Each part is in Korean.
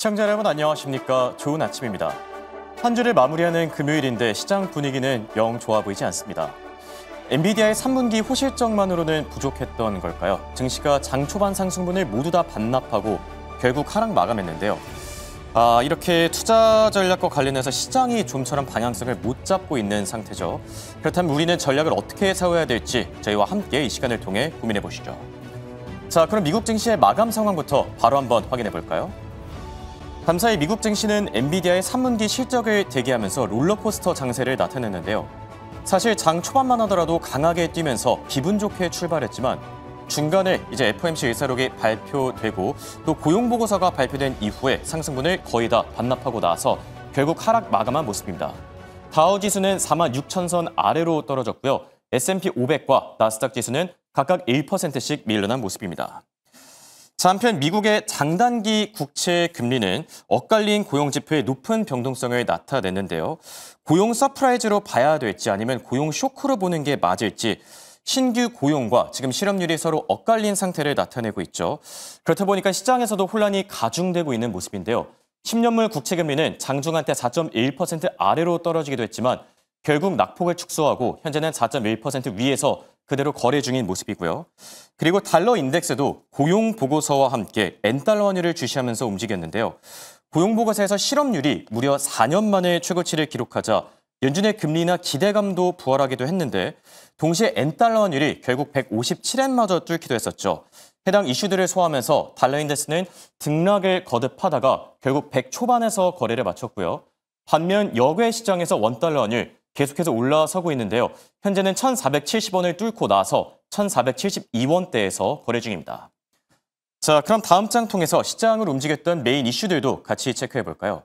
시청자 여러분 안녕하십니까? 좋은 아침입니다. 한 주를 마무리하는 금요일인데 시장 분위기는 영 좋아 보이지 않습니다. 엔비디아의 3분기 호실적만으로는 부족했던 걸까요? 증시가 장 초반 상승분을 모두 다 반납하고 결국 하락 마감했는데요. 이렇게 투자 전략과 관련해서 시장이 좀처럼 방향성을 못 잡고 있는 상태죠. 그렇다면 우리는 전략을 어떻게 세워야 될지 저희와 함께 이 시간을 통해 고민해 보시죠. 자, 그럼 미국 증시의 마감 상황부터 바로 한번 확인해 볼까요? 밤사이 미국 증시는 엔비디아의 3분기 실적을 대기하면서 롤러코스터 장세를 나타냈는데요. 사실 장 초반만 하더라도 강하게 뛰면서 기분 좋게 출발했지만 중간에 이제 FOMC 의사록이 발표되고 또 고용보고서가 발표된 이후에 상승분을 거의 다 반납하고 나서 결국 하락 마감한 모습입니다. 다우지수는 46,000선 아래로 떨어졌고요. S&P 500과 나스닥 지수는 각각 1%씩 밀려난 모습입니다. 한편 미국의 장단기 국채 금리는 엇갈린 고용 지표의 높은 변동성을 나타냈는데요. 고용 서프라이즈로 봐야 될지 아니면 고용 쇼크로 보는 게 맞을지 신규 고용과 지금 실업률이 서로 엇갈린 상태를 나타내고 있죠. 그렇다 보니까 시장에서도 혼란이 가중되고 있는 모습인데요. 10년물 국채 금리는 장중 한때 4.1% 아래로 떨어지기도 했지만 결국 낙폭을 축소하고 현재는 4.1% 위에서 그대로 거래 중인 모습이고요. 그리고 달러 인덱스도 고용 보고서와 함께 엔달러 환율을 주시하면서 움직였는데요. 고용 보고서에서 실업률이 무려 4년 만에 최고치를 기록하자 연준의 금리나 기대감도 부활하기도 했는데 동시에 엔달러 환율이 결국 157엔마저 뚫기도 했었죠. 해당 이슈들을 소화하면서 달러 인덱스는 등락을 거듭하다가 결국 100 초반에서 거래를 마쳤고요. 반면 역외 시장에서 원달러 환율 계속해서 올라서고 있는데요. 현재는 1,470원을 뚫고 나서 1,472원대에서 거래 중입니다. 자, 그럼 다음 장 통해서 시장을 움직였던 메인 이슈들도 같이 체크해 볼까요?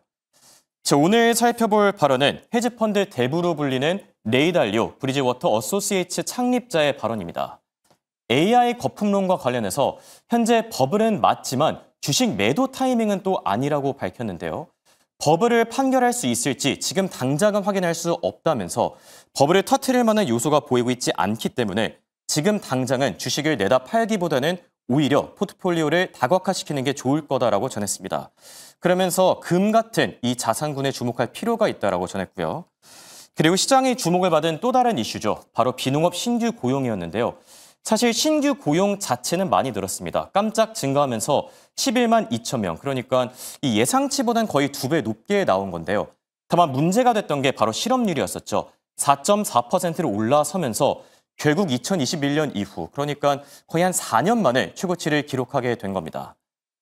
자, 오늘 살펴볼 발언은 헤지펀드 대부로 불리는 레이 달리오 브리지워터 어소시에이츠 창립자의 발언입니다. AI 거품론과 관련해서 현재 버블은 맞지만 주식 매도 타이밍은 또 아니라고 밝혔는데요. 버블을 판결할 수 있을지 지금 당장은 확인할 수 없다면서 버블을 터뜨릴 만한 요소가 보이고 있지 않기 때문에 지금 당장은 주식을 내다 팔기보다는 오히려 포트폴리오를 다각화시키는 게 좋을 거다라고 전했습니다. 그러면서 금 같은 이 자산군에 주목할 필요가 있다라고 전했고요. 그리고 시장이 주목을 받은 또 다른 이슈죠. 바로 비농업 신규 고용이었는데요. 사실 신규 고용 자체는 많이 늘었습니다. 깜짝 증가하면서 11만 2천 명, 그러니까 이 예상치보다는 거의 2배 높게 나온 건데요. 다만 문제가 됐던 게 바로 실업률이었었죠. 4.4%로 올라서면서 결국 2021년 이후, 그러니까 거의 한 4년 만에 최고치를 기록하게 된 겁니다.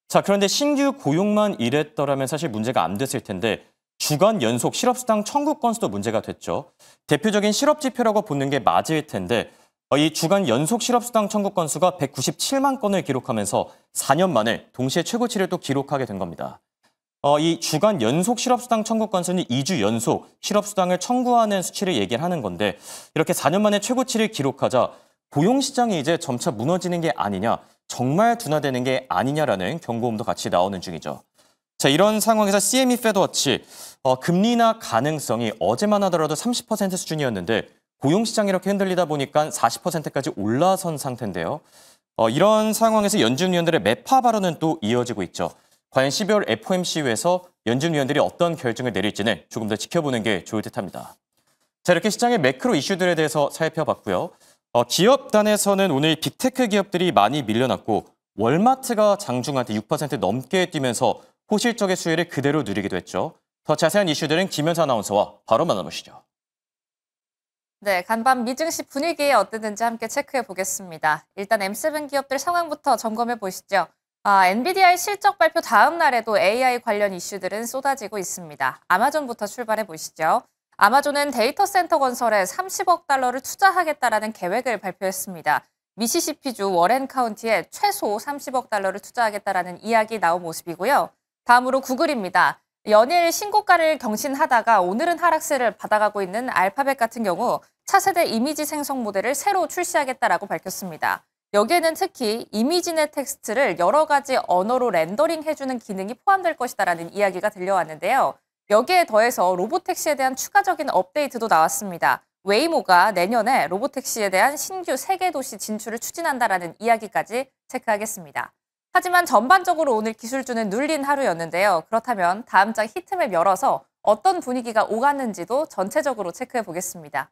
자, 그런데 신규 고용만 이랬더라면 사실 문제가 안 됐을 텐데 주간 연속 실업수당 청구 건수도 문제가 됐죠. 대표적인 실업 지표라고 보는 게 맞을 텐데 이 주간 연속 실업수당 청구 건수가 197만 건을 기록하면서 4년 만에 동시에 최고치를 또 기록하게 된 겁니다. 이 주간 연속 실업수당 청구 건수는 2주 연속 실업수당을 청구하는 수치를 얘기를 하는 건데 이렇게 4년 만에 최고치를 기록하자 고용시장이 이제 점차 무너지는 게 아니냐, 정말 둔화되는 게 아니냐라는 경고음도 같이 나오는 중이죠. 자, 이런 상황에서 CME 페드워치 금리나 가능성이 어제만 하더라도 30% 수준이었는데 고용시장이 이렇게 흔들리다 보니까 40%까지 올라선 상태인데요. 이런 상황에서 연준 위원들의 매파 발언은 또 이어지고 있죠. 과연 12월 FOMC에서 연준 위원들이 어떤 결정을 내릴지는 조금 더 지켜보는 게 좋을 듯합니다. 자, 이렇게 시장의 매크로 이슈들에 대해서 살펴봤고요. 기업단에서는 오늘 빅테크 기업들이 많이 밀려났고 월마트가 장중한테 6% 넘게 뛰면서 호실적의 수혜를 그대로 누리기도 했죠. 더 자세한 이슈들은 김현사 아나운서와 바로 만나보시죠. 네, 간밤 미증시 분위기 어땠는지 함께 체크해 보겠습니다. 일단 M7 기업들 상황부터 점검해 보시죠. 엔비디아의 실적 발표 다음 날에도 AI 관련 이슈들은 쏟아지고 있습니다. 아마존부터 출발해 보시죠. 아마존은 데이터 센터 건설에 30억 달러를 투자하겠다라는 계획을 발표했습니다. 미시시피주 워렌 카운티에 최소 30억 달러를 투자하겠다라는 이야기 나온 모습이고요. 다음으로 구글입니다. 연일 신고가를 경신하다가 오늘은 하락세를 받아가고 있는 알파벳 같은 경우 차세대 이미지 생성 모델을 새로 출시하겠다라고 밝혔습니다. 여기에는 특히 이미지넷 텍스트를 여러 가지 언어로 렌더링해주는 기능이 포함될 것이다라는 이야기가 들려왔는데요. 여기에 더해서 로보택시에 대한 추가적인 업데이트도 나왔습니다. 웨이모가 내년에 로보택시에 대한 신규 세계 도시 진출을 추진한다라는 이야기까지 체크하겠습니다. 하지만 전반적으로 오늘 기술주는 눌린 하루였는데요. 그렇다면 다음 장 히트맵 열어서 어떤 분위기가 오갔는지도 전체적으로 체크해 보겠습니다.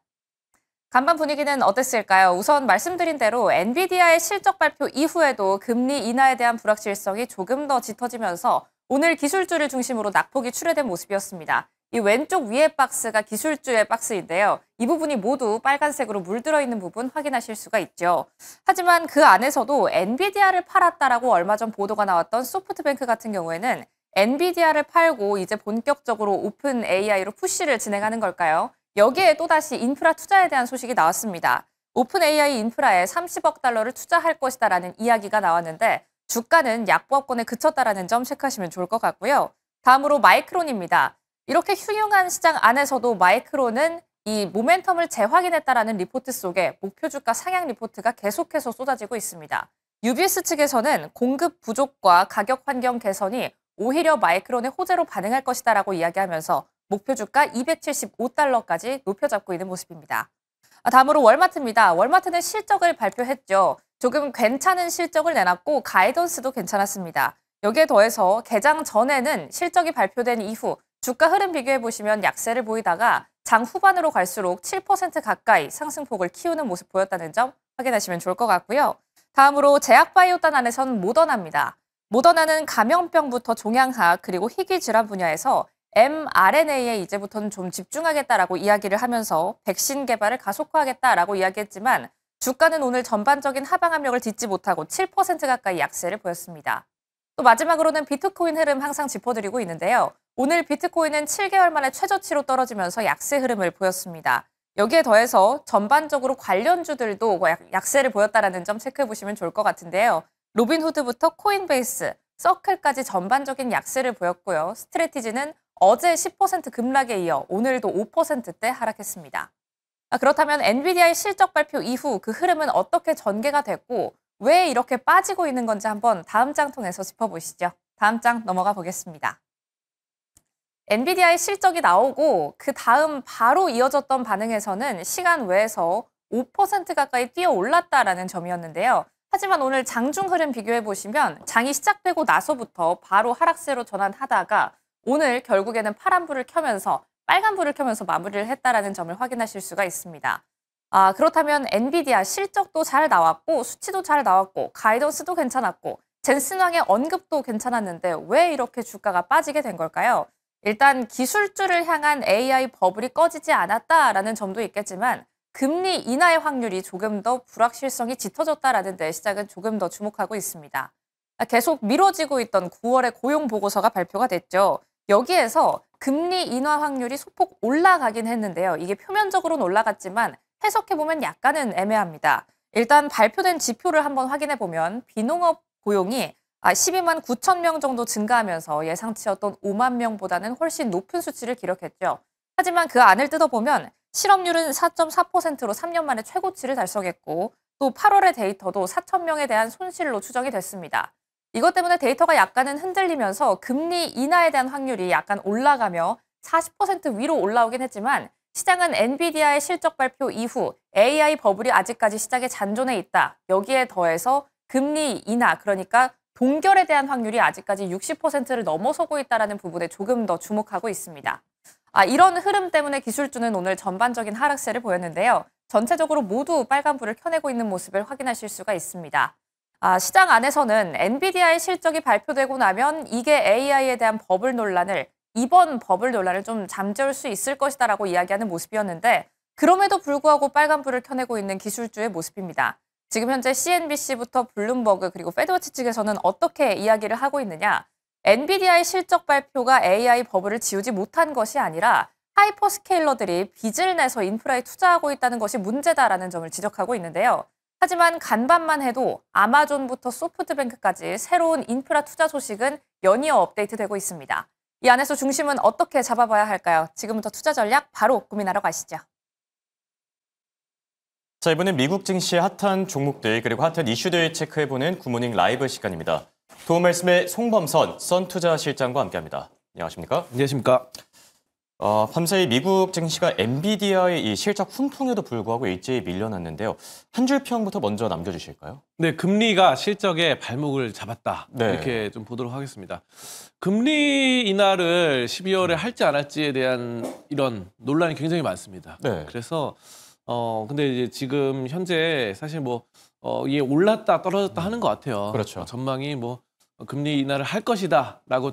간밤 분위기는 어땠을까요? 우선 말씀드린 대로 엔비디아의 실적 발표 이후에도 금리 인하에 대한 불확실성이 조금 더 짙어지면서 오늘 기술주를 중심으로 낙폭이 출회된 모습이었습니다. 이 왼쪽 위의 박스가 기술주의 박스인데요. 이 부분이 모두 빨간색으로 물들어 있는 부분 확인하실 수가 있죠. 하지만 그 안에서도 엔비디아를 팔았다라고 얼마 전 보도가 나왔던 소프트뱅크 같은 경우에는 엔비디아를 팔고 이제 본격적으로 오픈 AI로 푸시를 진행하는 걸까요? 여기에 또다시 인프라 투자에 대한 소식이 나왔습니다. 오픈 AI 인프라에 30억 달러를 투자할 것이다라는 이야기가 나왔는데 주가는 약보합권에 그쳤다라는 점 체크하시면 좋을 것 같고요. 다음으로 마이크론입니다. 이렇게 흉흉한 시장 안에서도 마이크론은 이 모멘텀을 재확인했다라는 리포트 속에 목표 주가 상향 리포트가 계속해서 쏟아지고 있습니다. UBS 측에서는 공급 부족과 가격 환경 개선이 오히려 마이크론의 호재로 반응할 것이다라고 이야기하면서 목표 주가 275달러까지 높여잡고 있는 모습입니다. 다음으로 월마트입니다. 월마트는 실적을 발표했죠. 조금 괜찮은 실적을 내놨고 가이던스도 괜찮았습니다. 여기에 더해서 개장 전에는 실적이 발표된 이후 주가 흐름 비교해보시면 약세를 보이다가 장 후반으로 갈수록 7% 가까이 상승폭을 키우는 모습 보였다는 점 확인하시면 좋을 것 같고요. 다음으로 제약바이오단 안에선 모더나입니다. 모더나는 감염병부터 종양학 그리고 희귀 질환 분야에서 mRNA에 이제부터는 좀 집중하겠다라고 이야기를 하면서 백신 개발을 가속화하겠다라고 이야기했지만 주가는 오늘 전반적인 하방 압력을 딛지 못하고 7% 가까이 약세를 보였습니다. 또 마지막으로는 비트코인 흐름 항상 짚어드리고 있는데요. 오늘 비트코인은 7개월 만에 최저치로 떨어지면서 약세 흐름을 보였습니다. 여기에 더해서 전반적으로 관련주들도 약세를 보였다는 점 체크해보시면 좋을 것 같은데요. 로빈후드부터 코인베이스, 서클까지 전반적인 약세를 보였고요. 스트래티지는 어제 10% 급락에 이어 오늘도 5%대 하락했습니다. 그렇다면 엔비디아의 실적 발표 이후 그 흐름은 어떻게 전개가 됐고 왜 이렇게 빠지고 있는 건지 한번 다음 장 통해서 짚어보시죠. 다음 장 넘어가 보겠습니다. 엔비디아의 실적이 나오고 그 다음 바로 이어졌던 반응에서는 시간 외에서 5% 가까이 뛰어 올랐다라는 점이었는데요. 하지만 오늘 장중 흐름 비교해보시면 장이 시작되고 나서부터 바로 하락세로 전환하다가 오늘 결국에는 파란불을 켜면서 빨간불을 켜면서 마무리를 했다라는 점을 확인하실 수가 있습니다. 그렇다면 엔비디아 실적도 잘 나왔고 수치도 잘 나왔고 가이던스도 괜찮았고 젠슨왕의 언급도 괜찮았는데 왜 이렇게 주가가 빠지게 된 걸까요? 일단 기술주를 향한 AI 버블이 꺼지지 않았다라는 점도 있겠지만 금리 인하의 확률이 조금 더 불확실성이 짙어졌다라는 데 시장은 조금 더 주목하고 있습니다. 계속 미뤄지고 있던 9월의 고용 보고서가 발표가 됐죠. 여기에서 금리 인하 확률이 소폭 올라가긴 했는데요. 이게 표면적으로는 올라갔지만 해석해보면 약간은 애매합니다. 일단 발표된 지표를 한번 확인해보면 비농업 고용이 12만 9천 명 정도 증가하면서 예상치였던 5만 명보다는 훨씬 높은 수치를 기록했죠. 하지만 그 안을 뜯어보면 실업률은 4.4%로 3년 만에 최고치를 달성했고 또 8월의 데이터도 4천 명에 대한 손실로 추정이 됐습니다. 이것 때문에 데이터가 약간은 흔들리면서 금리 인하에 대한 확률이 약간 올라가며 40% 위로 올라오긴 했지만 시장은 엔비디아의 실적 발표 이후 AI 버블이 아직까지 시장에 잔존해 있다. 여기에 더해서 금리 인하, 그러니까 동결에 대한 확률이 아직까지 60%를 넘어서고 있다는 부분에 조금 더 주목하고 있습니다. 이런 흐름 때문에 기술주는 오늘 전반적인 하락세를 보였는데요. 전체적으로 모두 빨간불을 켜내고 있는 모습을 확인하실 수가 있습니다. 시장 안에서는 엔비디아의 실적이 발표되고 나면 이게 AI에 대한 버블 논란을 이번 버블 논란을 좀 잠재울 수 있을 것이다라고 이야기하는 모습이었는데 그럼에도 불구하고 빨간불을 켜내고 있는 기술주의 모습입니다. 지금 현재 CNBC부터 블룸버그 그리고 페드워치 측에서는 어떻게 이야기를 하고 있느냐. 엔비디아의 실적 발표가 AI 버블을 지우지 못한 것이 아니라 하이퍼스케일러들이 빚을 내서 인프라에 투자하고 있다는 것이 문제다라는 점을 지적하고 있는데요. 하지만 간밤만 해도 아마존부터 소프트뱅크까지 새로운 인프라 투자 소식은 연이어 업데이트되고 있습니다. 이 안에서 중심은 어떻게 잡아봐야 할까요? 지금부터 투자 전략 바로 고민하러 가시죠. 자, 이번엔 미국 증시의 핫한 종목들 그리고 핫한 이슈들 체크해보는 굿모닝 라이브 시간입니다. 도움 말씀에 송범선 썬투자실장과 함께합니다. 안녕하십니까? 안녕하십니까? 밤사이 미국 증시가 엔비디아의 이 실적 훈풍에도 불구하고 일제히 밀려났는데요. 한 줄 평부터 먼저 남겨주실까요? 네, 금리가 실적에 발목을 잡았다. 네. 이렇게 좀 보도록 하겠습니다. 금리 인하를 12월에 할지 안 할지에 대한 이런 논란이 굉장히 많습니다. 네. 그래서 근데 이제 지금 현재 사실 뭐 이게 올랐다 떨어졌다 하는 것 같아요. 그렇죠. 전망이 뭐 금리 인하를 할 것이다라고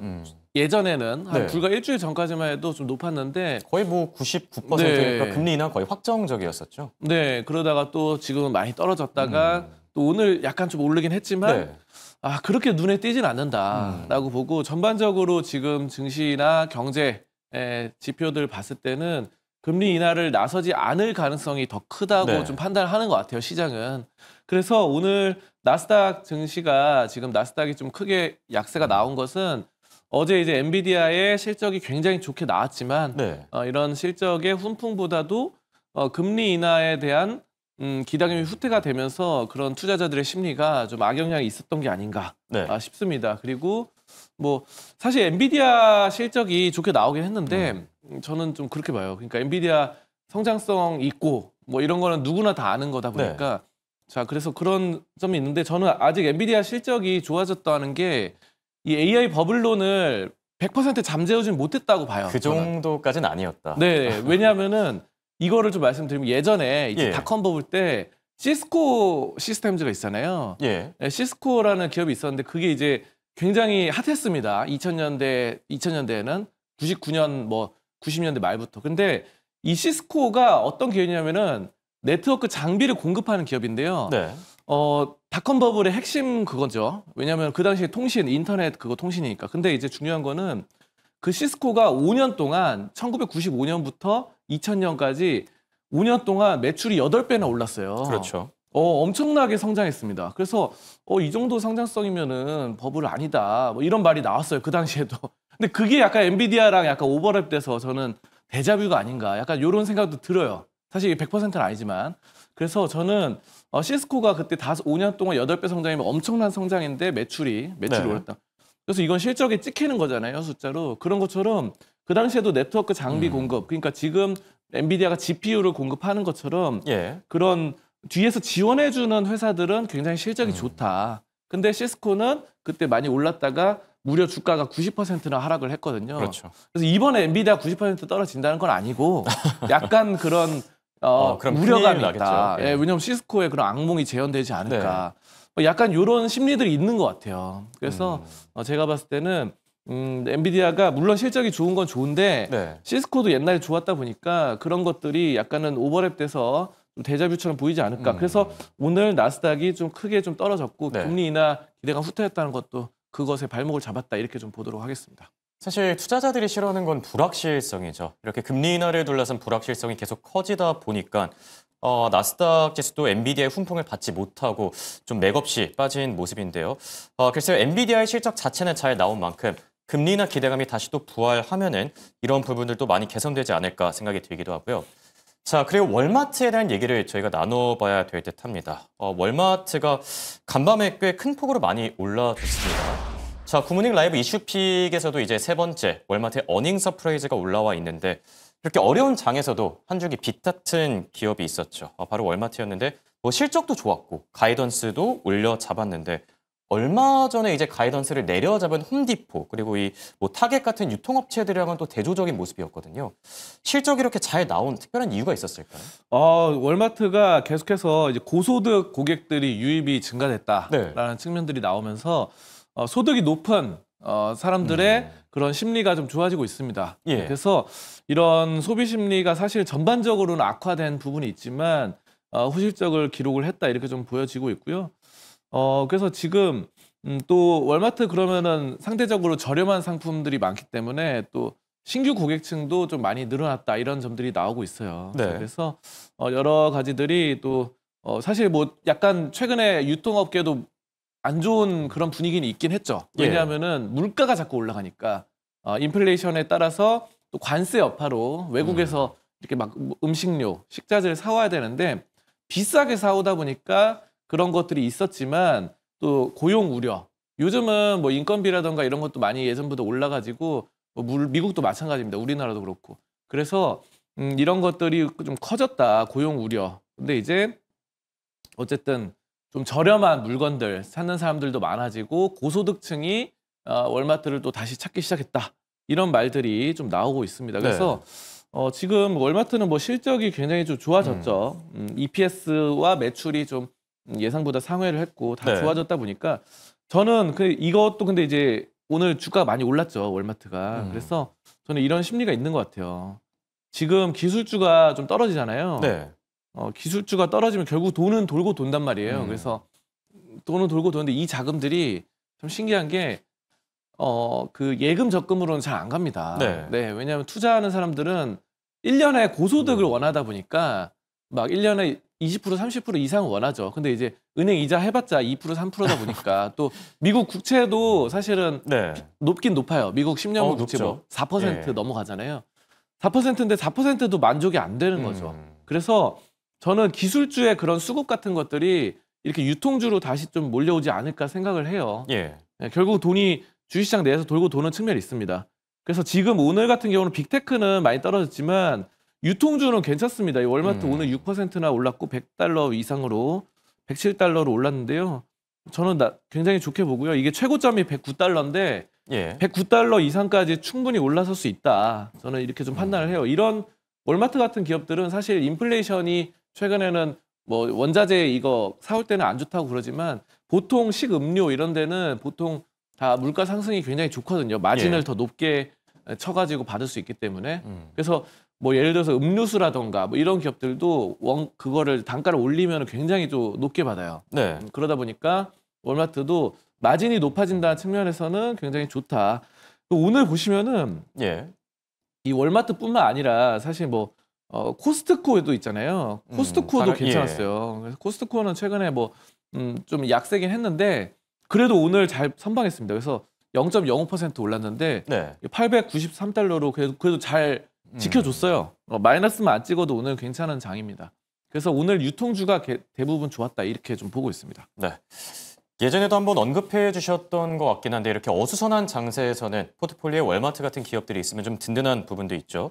예전에는 한 네. 불과 일주일 전까지만 해도 좀 높았는데 거의 뭐 99%가 네. 금리 인하 거의 확정적이었었죠. 네, 그러다가 또 지금은 많이 떨어졌다가 또 오늘 약간 좀 오르긴 했지만 네. 그렇게 눈에 띄진 않는다라고 보고 전반적으로 지금 증시나 경제 지표들 봤을 때는 금리 인하를 나서지 않을 가능성이 더 크다고 네. 좀 판단하는 것 같아요, 시장은. 그래서 오늘 나스닥 증시가 지금 나스닥이 좀 크게 약세가 나온 것은 어제 이제 엔비디아의 실적이 굉장히 좋게 나왔지만 네. 이런 실적의 훈풍보다도 금리 인하에 대한 기대감이 후퇴가 되면서 그런 투자자들의 심리가 좀 악영향이 있었던 게 아닌가 네. 싶습니다. 그리고 뭐 사실 엔비디아 실적이 좋게 나오긴 했는데 저는 좀 그렇게 봐요. 그러니까 엔비디아 성장성 있고 뭐 이런 거는 누구나 다 아는 거다 보니까 자, 그래서 그런 점이 있는데 저는 아직 엔비디아 실적이 좋아졌다는 게 이 AI 버블론을 100% 잠재우진 못했다고 봐요. 그 저는. 정도까지는 아니었다. 네, 왜냐하면은 이거를 좀 말씀드리면 예전에 이제 예. 닷컴 버블 때 시스코 시스템즈가 있잖아요. 예. 네, 시스코라는 기업이 있었는데 그게 이제 굉장히 핫했습니다. 2000년대에는 99년 뭐 90년대 말부터. 근데 이 시스코가 어떤 기업이냐면은 네트워크 장비를 공급하는 기업인데요. 네. 닷컴 버블의 핵심 그거죠. 왜냐하면 그 당시에 인터넷 그거 통신이니까. 근데 이제 중요한 거는 그 시스코가 5년 동안 1995년부터 2000년까지 5년 동안 매출이 8배나 올랐어요. 그렇죠. 엄청나게 성장했습니다. 그래서 이 정도 성장성이면은 버블 아니다. 뭐 이런 말이 나왔어요. 그 당시에도. 근데 그게 약간 엔비디아랑 약간 오버랩돼서 저는 데자뷰가 아닌가. 약간 이런 생각도 들어요. 사실 100%는 아니지만. 그래서 저는 시스코가 그때 5년 동안 8배 성장이면 엄청난 성장인데 매출이 네. 올랐다. 그래서 이건 실적에 찍히는 거잖아요, 숫자로. 그런 것처럼 그 당시에도 네트워크 장비 공급, 그러니까 지금 엔비디아가 GPU를 공급하는 것처럼 예. 그런 뒤에서 지원해주는 회사들은 굉장히 실적이 좋다. 근데 시스코는 그때 많이 올랐다가 무려 주가가 90%나 하락을 했거든요. 그렇죠. 그래서 이번에 엔비디아 90% 떨어진다는 건 아니고 약간 그런 그럼 우려감이 큰일 있다. 나겠죠. 예. 왜냐하면 시스코의 그런 악몽이 재현되지 않을까. 약간 이런 심리들이 있는 것 같아요. 그래서 제가 봤을 때는 엔비디아가 물론 실적이 좋은 건 좋은데 네. 시스코도 옛날에 좋았다 보니까 그런 것들이 약간은 오버랩돼서 좀 데자뷰처럼 보이지 않을까. 그래서 오늘 나스닥이 좀 크게 좀 떨어졌고 네. 금리 인하 기대가 후퇴했다는 것도 그것에 발목을 잡았다 이렇게 좀 보도록 하겠습니다. 사실 투자자들이 싫어하는 건 불확실성이죠. 이렇게 금리 인하를 둘러싼 불확실성이 계속 커지다 보니까 나스닥 지수도 엔비디아의 훈풍을 받지 못하고 좀 맥없이 빠진 모습인데요. 글쎄요, 엔비디아의 실적 자체는 잘 나온 만큼 금리 인하 기대감이 다시 또 부활하면은 이런 부분들도 많이 개선되지 않을까 생각이 들기도 하고요. 자, 그리고 월마트에 대한 얘기를 저희가 나눠봐야 될 듯합니다. 월마트가 간밤에 꽤 큰 폭으로 많이 올라줬습니다. 자, 굿모닝 라이브 이슈픽에서도 이제 세 번째 월마트의 어닝 서프라이즈가 올라와 있는데 이렇게 어려운 장에서도 한 줄기 빛 같은 기업이 있었죠. 바로 월마트였는데 뭐 실적도 좋았고 가이던스도 올려 잡았는데 얼마 전에 이제 가이던스를 내려잡은 홈디포 그리고 이 뭐 타겟 같은 유통업체들이랑은 또 대조적인 모습이었거든요. 실적이 이렇게 잘 나온 특별한 이유가 있었을까요? 월마트가 계속해서 이제 고소득 고객들이 유입이 증가됐다라는 네. 측면들이 나오면서 소득이 높은 사람들의 그런 심리가 좀 좋아지고 있습니다. 예. 그래서 이런 소비 심리가 사실 전반적으로는 악화된 부분이 있지만 후실적을 기록을 했다 이렇게 좀 보여지고 있고요. 그래서 지금 또 월마트 그러면은 상대적으로 저렴한 상품들이 많기 때문에 또 신규 고객층도 좀 많이 늘어났다 이런 점들이 나오고 있어요. 네. 그래서 여러 가지들이 또 사실 뭐 약간 최근에 유통업계도 안 좋은 그런 분위기는 있긴 했죠. 왜냐하면은 물가가 자꾸 올라가니까 인플레이션에 따라서 또 관세 여파로 외국에서 이렇게 막 음식료, 식자재를 사와야 되는데 비싸게 사오다 보니까 그런 것들이 있었지만 또 고용 우려. 요즘은 뭐 인건비라던가 이런 것도 많이 예전보다 올라가지고 뭐 미국도 마찬가지입니다. 우리나라도 그렇고. 그래서 이런 것들이 좀 커졌다. 고용 우려. 근데 이제 어쨌든 좀 저렴한 물건들 찾는 사람들도 많아지고 고소득층이 월마트를 또 다시 찾기 시작했다. 이런 말들이 좀 나오고 있습니다. 그래서 지금 월마트는 뭐 실적이 굉장히 좀 좋아졌죠. EPS와 매출이 좀 예상보다 상회를 했고 다 네. 좋아졌다 보니까 저는 이것도 근데 이제 오늘 주가가 많이 올랐죠. 월마트가. 그래서 저는 이런 심리가 있는 것 같아요. 지금 기술주가 좀 떨어지잖아요. 네. 기술주가 떨어지면 결국 돈은 돌고 돈단 말이에요. 그래서 돈은 돌고 도는데 이 자금들이 좀 신기한 게 그 예금 적금으로는 잘 안 갑니다. 네. 왜냐하면 투자하는 사람들은 1년에 고소득을 원하다 보니까 막 1년에 20% 30% 이상 원하죠. 근데 이제 은행 이자 해봤자 2% 3%다 보니까 또 미국 국채도 사실은 네. 높긴 높아요. 미국 10년물 국채 뭐 4% 넘어가잖아요. 4%인데 4%도 만족이 안 되는 거죠. 그래서 저는 기술주의 그런 수급 같은 것들이 이렇게 유통주로 다시 좀 몰려오지 않을까 생각을 해요. 예. 결국 돈이 주식시장 내에서 돌고 도는 측면이 있습니다. 그래서 지금 오늘 같은 경우는 빅테크는 많이 떨어졌지만 유통주는 괜찮습니다. 이 월마트 오늘 6%나 올랐고 $100 이상으로 107달러로 올랐는데요. 저는 굉장히 좋게 보고요. 이게 최고점이 $109인데 예. $109 이상까지 충분히 올라설 수 있다. 저는 이렇게 좀 판단을 해요. 이런 월마트 같은 기업들은 사실 인플레이션이 최근에는 뭐 원자재 이거 사올 때는 안 좋다고 그러지만 보통 식음료 이런 데는 보통 다 물가 상승이 굉장히 좋거든요. 마진을 더 높게 쳐가지고 받을 수 있기 때문에. 그래서 뭐 예를 들어서 음료수라던가 뭐 이런 기업들도 그거를 단가를 올리면 굉장히 좀 높게 받아요. 네. 그러다 보니까 월마트도 마진이 높아진다는 측면에서는 굉장히 좋다. 오늘 보시면은 이 월마트뿐만 아니라 사실 뭐 코스트코도 있잖아요. 코스트코도 괜찮았어요. 그래서 코스트코는 최근에 뭐 좀 약세긴 했는데 그래도 오늘 잘 선방했습니다. 그래서 0.05% 올랐는데 $893로 그래도 잘 지켜줬어요. 마이너스만 안 찍어도 오늘 괜찮은 장입니다. 그래서 오늘 유통주가 대부분 좋았다 이렇게 좀 보고 있습니다. 네. 예전에도 한번 언급해 주셨던 것 같긴 한데 이렇게 어수선한 장세에서는 포트폴리오에 월마트 같은 기업들이 있으면 좀 든든한 부분도 있죠.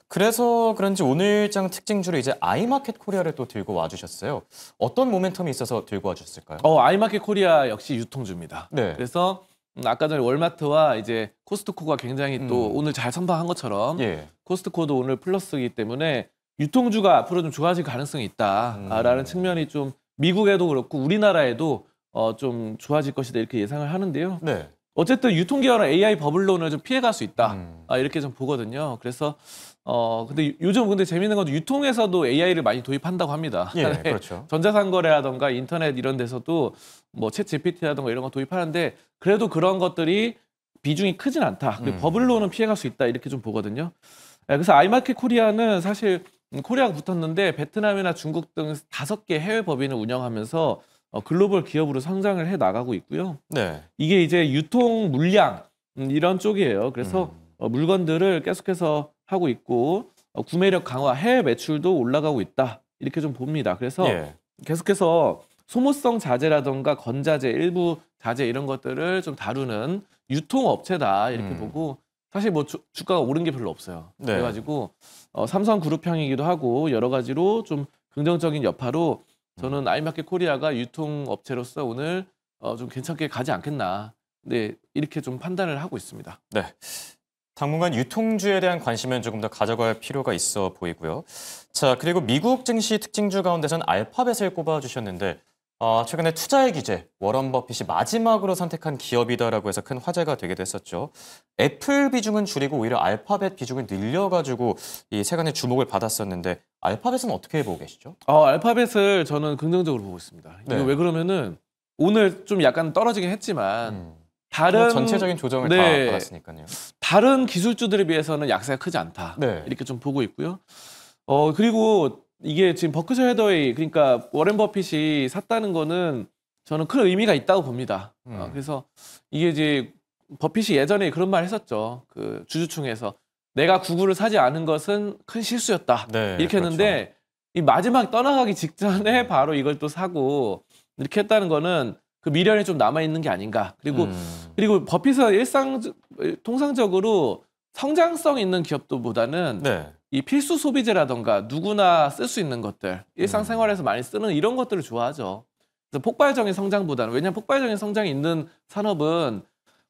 그래서 그런지 오늘장 특징주로 이제 아이마켓 코리아를 또 들고 와주셨어요. 어떤 모멘텀이 있어서 들고 와주셨을까요? 아이마켓 코리아 역시 유통주입니다. 네. 그래서 아까 전에 월마트와 이제 코스트코가 굉장히 또 오늘 잘 선방한 것처럼 코스트코도 오늘 플러스이기 때문에 유통주가 앞으로 좀 좋아질 가능성이 있다라는 측면이 좀 미국에도 그렇고 우리나라에도 좀 좋아질 것이다 이렇게 예상을 하는데요. 네. 어쨌든 유통기업은 AI 버블론을 좀 피해갈 수 있다 이렇게 좀 보거든요. 그래서 근데 요즘 근데 재밌는 건 유통에서도 AI를 많이 도입한다고 합니다. 그렇죠. 전자상거래라던가 인터넷 이런 데서도 뭐 챗 GPT라던가 이런 거 도입하는데 그래도 그런 것들이 비중이 크진 않다. 버블론은 피해갈 수 있다 이렇게 좀 보거든요. 그래서 아이마켓 코리아는 사실 코리아가 붙었는데 베트남이나 중국 등 5개 해외 법인을 운영하면서 글로벌 기업으로 성장을 해 나가고 있고요. 네. 이게 이제 유통 물량 이런 쪽이에요. 그래서 물건들을 계속해서 하고 있고 구매력 강화, 해외 매출도 올라가고 있다. 이렇게 좀 봅니다. 그래서 계속해서 소모성 자재라던가 건자재, 일부 자재 이런 것들을 좀 다루는 유통업체다. 이렇게 보고 사실 뭐 주가가 오른 게 별로 없어요. 그래가지고 삼성그룹형이기도 하고 여러 가지로 좀 긍정적인 여파로 저는 아이마켓 코리아가 유통업체로서 오늘 좀 괜찮게 가지 않겠나. 네, 이렇게 좀 판단을 하고 있습니다. 네. 당분간 유통주에 대한 관심은 조금 더 가져갈 필요가 있어 보이고요. 자, 그리고 미국 증시 특징주 가운데선 알파벳을 꼽아주셨는데 최근에 투자의 기재, 워런 버핏이 마지막으로 선택한 기업이다라고 해서 큰 화제가 되기도 했었죠. 애플 비중은 줄이고 오히려 알파벳 비중을 늘려가지고 이 세간의 주목을 받았었는데 알파벳은 어떻게 보고 계시죠? 알파벳을 저는 긍정적으로 보고 있습니다. 이게 왜 그러면은 오늘 좀 약간 떨어지긴 했지만 다른 전체적인 조정을 다 받았으니까요. 다른 기술주들에 비해서는 약세가 크지 않다. 이렇게 좀 보고 있고요. 그리고 이게 지금 버크셔 해더웨이 그러니까 워렌 버핏이 샀다는 거는 저는 큰 의미가 있다고 봅니다. 그래서 이게 이제 버핏이 예전에 그런 말 했었죠. 그 주주총회에서 내가 구글을 사지 않은 것은 큰 실수였다. 이렇게 했는데 이 마지막 떠나가기 직전에 바로 이걸 또 사고 이렇게 했다는 거는 그 미련이 좀 남아 있는 게 아닌가. 그리고 버핏은 통상적으로 성장성 있는 기업들보다는 이 필수 소비재라던가 누구나 쓸 수 있는 것들, 일상생활에서 많이 쓰는 이런 것들을 좋아하죠. 그래서 폭발적인 성장보다는, 왜냐하면 폭발적인 성장이 있는 산업은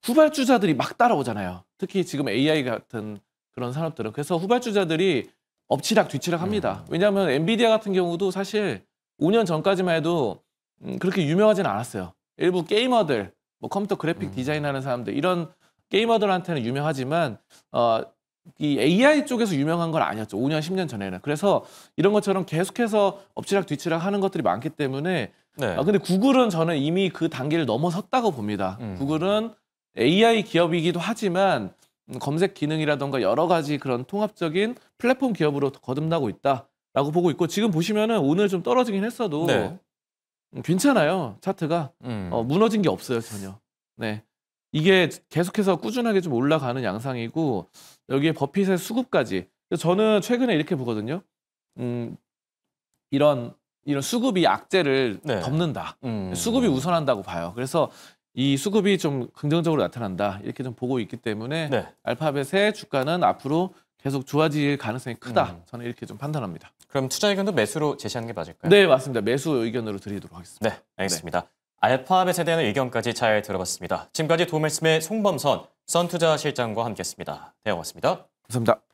후발주자들이 막 따라오잖아요. 특히 지금 AI 같은 그런 산업들은. 그래서 후발주자들이 엎치락 뒤치락 합니다. 왜냐하면 엔비디아 같은 경우도 사실 5년 전까지만 해도 그렇게 유명하진 않았어요. 일부 게이머들, 뭐 컴퓨터 그래픽 디자인하는 사람들, 이런 게이머들한테는 유명하지만 이 AI 쪽에서 유명한 건 아니었죠. 5년, 10년 전에는. 그래서 이런 것처럼 계속해서 엎치락 뒤치락 하는 것들이 많기 때문에 네. 근데 구글은 저는 이미 그 단계를 넘어섰다고 봅니다. 구글은 AI 기업이기도 하지만 검색 기능이라던가 여러 가지 그런 통합적인 플랫폼 기업으로 거듭나고 있다라고 보고 있고, 지금 보시면은 오늘 좀 떨어지긴 했어도 네. 괜찮아요. 차트가 무너진 게 없어요, 전혀. 네, 이게 계속해서 꾸준하게 좀 올라가는 양상이고, 여기에 버핏의 수급까지. 그래서 저는 최근에 이렇게 보거든요. 이런 수급이 악재를 네. 덮는다. 수급이 우선한다고 봐요. 그래서 이 수급이 좀 긍정적으로 나타난다, 이렇게 좀 보고 있기 때문에 네. 알파벳의 주가는 앞으로 계속 좋아질 가능성이 크다. 저는 이렇게 좀 판단합니다. 그럼 투자 의견도 매수로 제시하는 게 맞을까요? 네, 맞습니다. 매수 의견으로 드리도록 하겠습니다. 네, 알겠습니다. 알파벳에 대한 의견까지 잘 들어봤습니다. 지금까지 도움말씀의 송범선 선투자실장과 함께했습니다. 네, 고맙습니다. 감사합니다.